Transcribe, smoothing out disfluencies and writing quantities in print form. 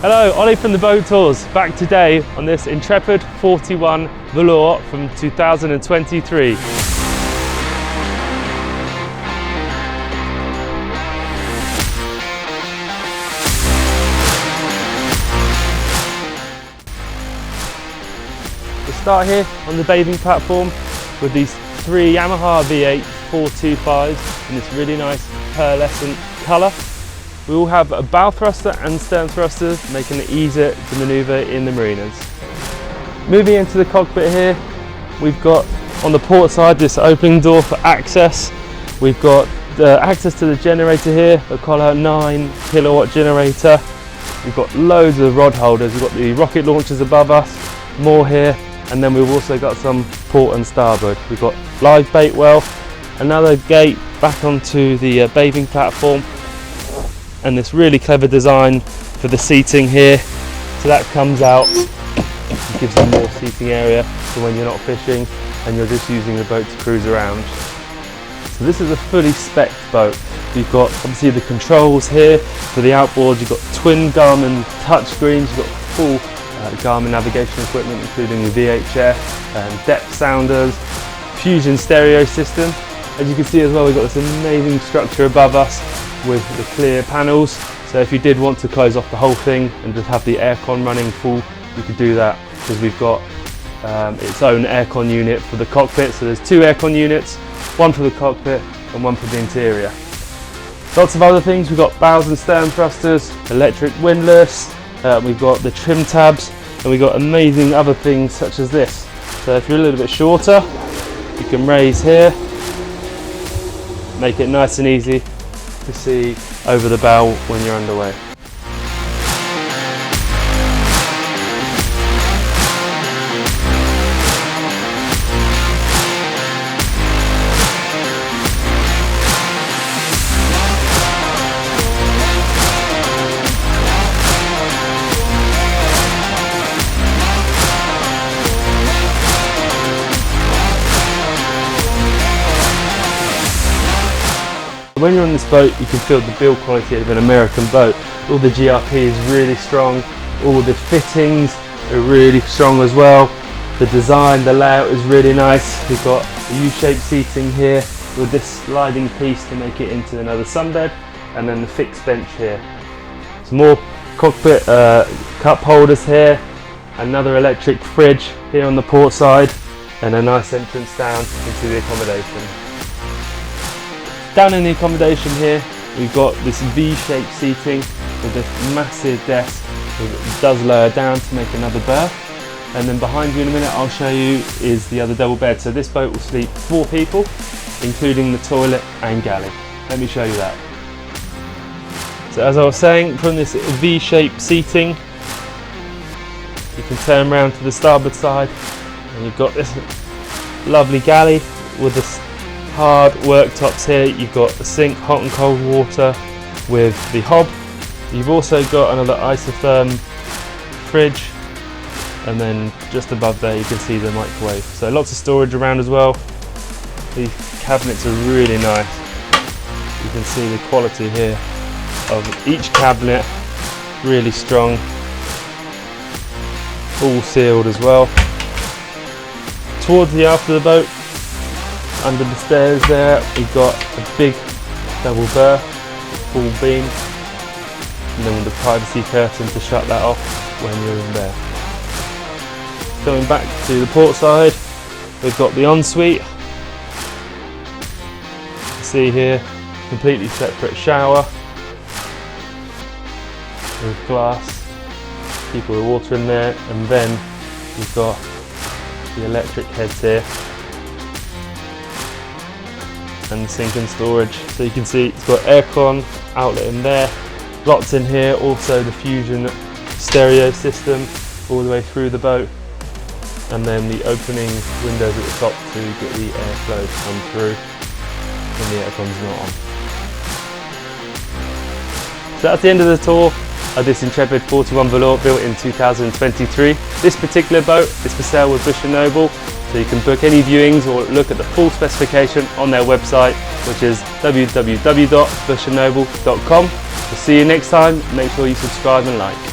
Hello, Ollie from the Boat Tours, back today on this Intrepid 41 Valor from 2023. We'll start here on the bathing platform with these three Yamaha V8 425s in this really nice pearlescent colour. We will have a bow thruster and stern thruster, making it easier to manoeuvre in the marinas. Moving into the cockpit here, we've got on the port side this opening door for access. We've got access to the generator here, a Collar 9 kilowatt generator. We've got loads of rod holders. We've got the rocket launchers above us, more here, and then we've also got some port and starboard. We've got live bait well, another gate back onto the bathing platform, and this really clever design for the seating here. So that comes out, it gives you more seating area for when you're not fishing and you're just using the boat to cruise around. So this is a fully spec'd boat. You've got obviously the controls here for the outboard. You've got twin Garmin touchscreens. You've got full Garmin navigation equipment, including the VHF and depth sounders, fusion stereo system. As you can see as well, we've got this amazing structure above us with the clear panels. So if you did want to close off the whole thing and just have the aircon running full, you could do that, because we've got its own aircon unit for the cockpit. So there's two aircon units, one for the cockpit and one for the interior. Lots of other things. We've got bows and stern thrusters, electric windlass, we've got the trim tabs, and we've got amazing other things such as this. So if you're a little bit shorter, you can raise here, make it nice and easy to see over the bow when you're underway. When you're on this boat, you can feel the build quality of an American boat. All the GRP is really strong, all the fittings are really strong as well. The design, the layout is really nice. We've got a U-shaped seating here with this sliding piece to make it into another sunbed, and then the fixed bench here. Some more cockpit cup holders here, another electric fridge here on the port side, and a nice entrance down into the accommodation. Down in the accommodation here, we've got this V-shaped seating with this massive desk that does lower down to make another berth. And then behind you in a minute, I'll show you, is the other double bed. So this boat will sleep 4 people, including the toilet and galley. Let me show you that. So as I was saying, from this V-shaped seating, you can turn around to the starboard side, and you've got this lovely galley with this hard worktops here. You've got the sink, hot and cold water with the hob. You've also got another isotherm fridge, and then just above there you can see the microwave. So lots of storage around as well. These cabinets are really nice. You can see the quality here of each cabinet, really strong, all sealed as well. Towards the aft of the boat, under the stairs there, we've got a big double berth, full beam, and then with the privacy curtain to shut that off when you're in there. Going back to the port side, we've got the ensuite. You can see here, completely separate shower with glass, keep all the water in there, and then we've got the electric heads here, and sink and storage. So you can see it's got aircon outlet in there, lots in here, also the fusion stereo system all the way through the boat, and then the opening windows at the top to get the airflow to come through when the aircon's not on. So that's the end of the tour of this Intrepid 41 Valor built in 2023. This particular boat is for sale with Bush & Noble, so you can book any viewings or look at the full specification on their website, which is www.bushandnoble.com. We'll see you next time. Make sure you subscribe and like.